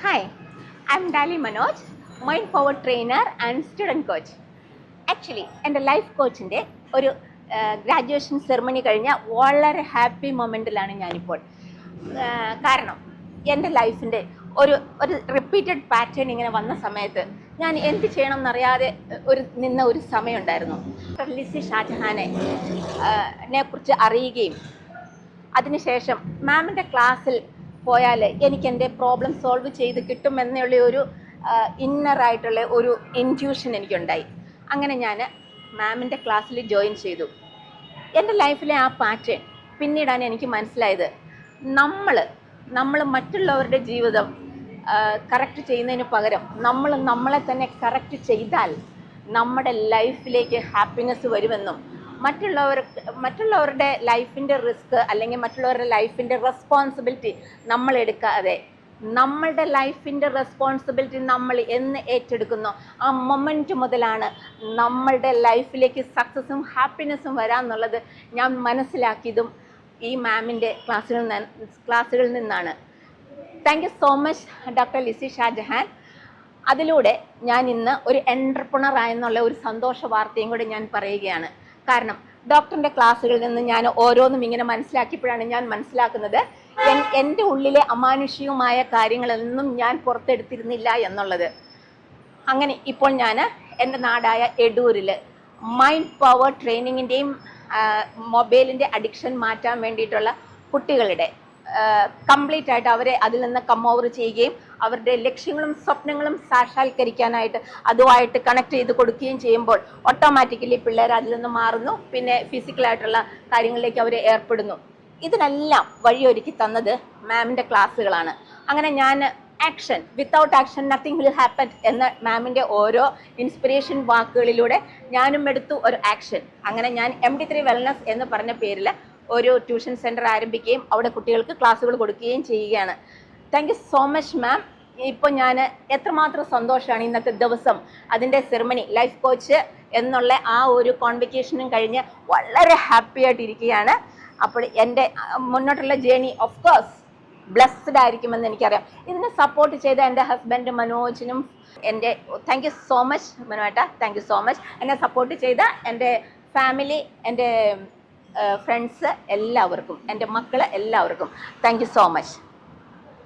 Hi, I'm Dali Manoj, Mind Power Trainer and Student Coach. Actually എൻ്റെ life കോച്ചിൻ്റെ ഒരു graduation ceremony കഴിഞ്ഞ വളരെ happy മൊമെൻറ്റിലാണ് ഞാനിപ്പോൾ. കാരണം എൻ്റെ ലൈഫിൻ്റെ ഒരു ഒരു റിപ്പീറ്റഡ് പാറ്റേൺ ഇങ്ങനെ വന്ന സമയത്ത് ഞാൻ എന്ത് ചെയ്യണം എന്നറിയാതെ നിന്ന ഒരു സമയമുണ്ടായിരുന്നു. ലിസി ഷാജഹാനെ കുറിച്ച് അറിയുകയും അതിനുശേഷം മാമിൻ്റെ ക്ലാസ്സിൽ പോയാൽ എനിക്ക് എൻ്റെ പ്രോബ്ലം സോൾവ് ചെയ്ത് കിട്ടുമെന്നുള്ള ഒരു ഇന്നറായിട്ടുള്ള ഒരു ഇൻറ്റ്യൂഷൻ എനിക്കുണ്ടായി. അങ്ങനെ ഞാൻ മാമിൻ്റെ ക്ലാസ്സിൽ ജോയിൻ ചെയ്തു. എൻ്റെ ലൈഫിലെ ആ പാറ്റേൺ പിന്നീടാണ് എനിക്ക് മനസ്സിലായത്, നമ്മൾ മറ്റുള്ളവരുടെ ജീവിതം കറക്റ്റ് ചെയ്യുന്നതിന് പകരം നമ്മളെ തന്നെ കറക്റ്റ് ചെയ്താൽ നമ്മുടെ ലൈഫിലേക്ക് ഹാപ്പിനെസ് വരുമെന്നും മറ്റുള്ളവരുടെ ലൈഫിൻ്റെ റിസ്ക് അല്ലെങ്കിൽ മറ്റുള്ളവരുടെ ലൈഫിൻ്റെ റെസ്പോൺസിബിലിറ്റി നമ്മൾ എടുക്കാതെ നമ്മളുടെ ലൈഫിൻ്റെ റെസ്പോൺസിബിലിറ്റി നമ്മൾ എന്ന് ഏറ്റെടുക്കുന്നോ ആ മൊമെൻറ്റ് മുതലാണ് നമ്മളുടെ ലൈഫിലേക്ക് സക്സസ്സും ഹാപ്പിനെസ്സും വരാമെന്നുള്ളത് ഞാൻ മനസ്സിലാക്കിയതും ഈ മാമിൻ്റെ ക്ലാസ്സുകളിൽ നിന്നാണ്. Thank you so much doctor Lissy Shajahan. അതിലൂടെ ഞാൻ ഇന്ന് ഒരു എൻ്റർപ്രണർ ആയെന്നുള്ള ഒരു സന്തോഷ വാർത്തയും കൂടെ ഞാൻ പറയുകയാണ്. കാരണം ഡോക്ടറിൻ്റെ ക്ലാസ്സുകളിൽ നിന്ന് ഞാൻ ഓരോന്നും ഇങ്ങനെ മനസ്സിലാക്കിയപ്പോഴാണ് ഞാൻ മനസ്സിലാക്കുന്നത് എൻ്റെ ഉള്ളിലെ അമാനുഷികമായ കാര്യങ്ങളൊന്നും ഞാൻ പുറത്തെടുത്തിരുന്നില്ല എന്നുള്ളത്. അങ്ങനെ ഇപ്പോൾ ഞാൻ എൻ്റെ നാടായ എടൂരിൽ മൈൻഡ് പവർ ട്രെയിനിങ്ങിൻ്റെയും മൊബൈലിൻ്റെ അഡിക്ഷൻ മാറ്റാൻ വേണ്ടിയിട്ടുള്ള കുട്ടികളുടെ കംപ്ലീറ്റ് ആയിട്ട് അവരെ അതിൽ നിന്ന് കം ഓവർ ചെയ്യുകയും അവരുടെ ലക്ഷ്യങ്ങളും സ്വപ്നങ്ങളും സാക്ഷാത്കരിക്കാനായിട്ട് അതുമായിട്ട് കണക്ട് ചെയ്ത് കൊടുക്കുകയും ചെയ്യുമ്പോൾ ഓട്ടോമാറ്റിക്കലി പിള്ളേർ അതിൽ നിന്ന് മാറുന്നു. പിന്നെ ഫിസിക്കലായിട്ടുള്ള കാര്യങ്ങളിലേക്ക് അവർ ഏർപ്പെടുന്നു. ഇതിനെല്ലാം വഴിയൊരുക്കി തന്നത് മാമിൻ്റെ ക്ലാസ്സുകളാണ്. അങ്ങനെ ഞാൻ action without action nothing will happen എന്ന മാമിൻ്റെ ഓരോ ഇൻസ്പിറേഷൻ വാക്കുകളിലൂടെ ഞാനും എടുത്തു ഒരു ആക്ഷൻ. അങ്ങനെ ഞാൻ MD3 വെൽനസ് എന്ന് പറഞ്ഞ പേരിൽ ഒരു ട്യൂഷൻ സെൻറ്റർ ആരംഭിക്കുകയും അവിടെ കുട്ടികൾക്ക് ക്ലാസ്സുകൾ കൊടുക്കുകയും ചെയ്യുകയാണ്. Thank you so much ma'am. ഇപ്പോൾ ഞാൻ എത്രമാത്രം സന്തോഷമാണ് ഇന്നത്തെ ദിവസം അതിൻ്റെ സെറിമണി ലൈഫ് കോച്ച് എന്നുള്ള ആ ഒരു കോൺവെക്കേഷനും കഴിഞ്ഞ് വളരെ ഹാപ്പി ആയിട്ടിരിക്കുകയാണ്. അപ്പോൾ എൻ്റെ മുന്നോട്ടുള്ള ജേണി ഓഫ് കോഴ്സ് ബ്ലെസ്ഡ് ആയിരിക്കുമെന്ന് എനിക്കറിയാം. ഇതിനെ സപ്പോർട്ട് ചെയ്ത എൻ്റെ ഹസ്ബൻഡ് മനോജിനും എൻ്റെ താങ്ക് യു സോ മച്ച് മനോേട്ട, താങ്ക് യു സോ മച്ച്. എന്നെ സപ്പോർട്ട് ചെയ്ത എൻ്റെ ഫാമിലി, എൻ്റെ ഫ്രണ്ട്സ് എല്ലാവർക്കും, എൻ്റെ മക്കൾ എല്ലാവർക്കും താങ്ക് യു സോ മച്ച്.